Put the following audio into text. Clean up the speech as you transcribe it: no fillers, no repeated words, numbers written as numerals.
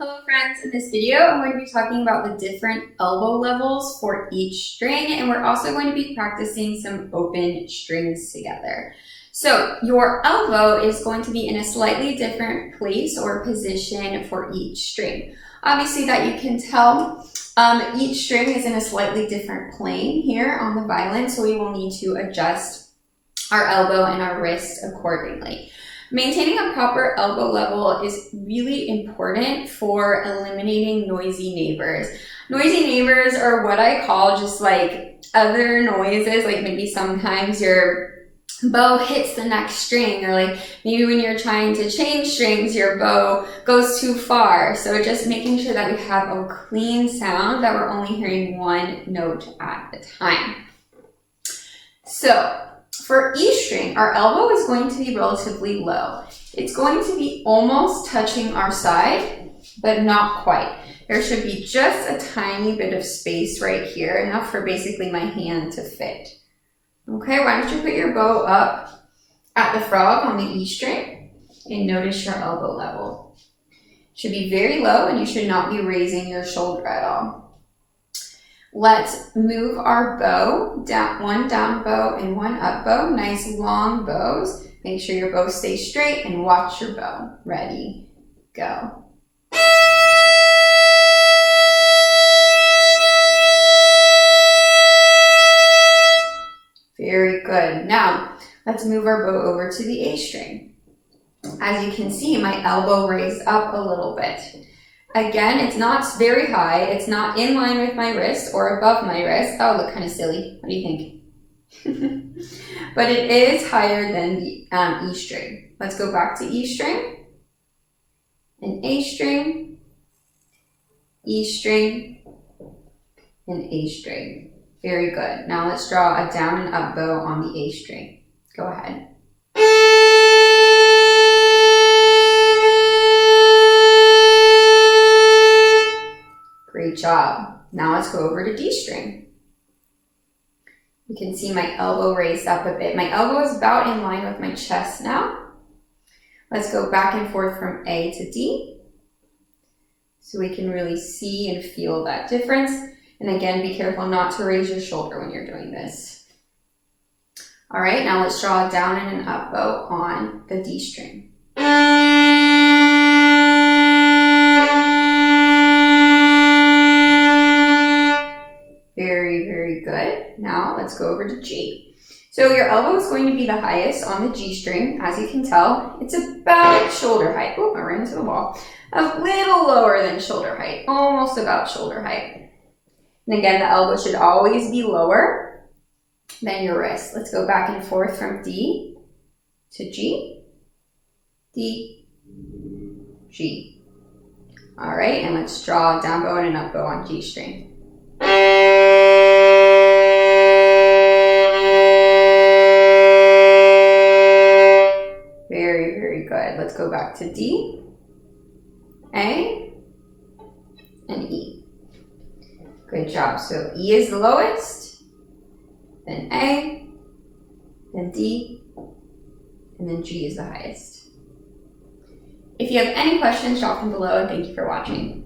Hello friends, in this video I'm going to be talking about the different elbow levels for each string, and we're also going to be practicing some open strings together. So your elbow is going to be in a slightly different place or position for each string. Obviously that you can tell, each string is in a slightly different plane here on the violin, so we will need to adjust our elbow and our wrist accordingly. Maintaining a proper elbow level is really important for eliminating noisy neighbors. Noisy neighbors are what I call just like other noises, like maybe sometimes your bow hits the next string, or like maybe when you're trying to change strings, your bow goes too far. So just making sure that we have a clean sound, that we're only hearing one note at a time. So for E string, our elbow is going to be relatively low. It's going to be almost touching our side, but not quite. There should be just a tiny bit of space right here, enough for basically my hand to fit. Okay, why don't you put your bow up at the frog on the E string and notice your elbow level. It should be very low, and you should not be raising your shoulder at all. Let's move our bow, down, one down bow and one up bow, nice long bows. Make sure your bow stays straight and watch your bow. Ready, go. Very good. Now, let's move our bow over to the A string. As you can see, my elbow raised up a little bit. Again, it's not very high. It's not in line with my wrist or above my wrist. That would look kind of silly. What do you think? But it is higher than the E string. Let's go back to E string, and A string, E string, and A string. Very good. Now let's draw a down and up bow on the A string. Go ahead. Great job. Now let's go over to D string. You can see my elbow raised up a bit. My elbow is about in line with my chest now. Let's go back and forth from A to D, so we can really see and feel that difference. And again, be careful not to raise your shoulder when you're doing this. All right, now let's draw a down and an up bow on the D string. Very good. Now let's go over to G. So your elbow is going to be the highest on the G string. As you can tell, it's about shoulder height. Oh, I ran into the wall. A little lower than shoulder height, almost about shoulder height. And again, the elbow should always be lower than your wrist. Let's go back and forth from D to G, D, G. All right, and let's draw a down bow and an up bow on G string. Very good. Let's go back to D, A, and E. Good job. So E is the lowest, then A, then D, and then G is the highest. If you have any questions, drop them below, and thank you for watching.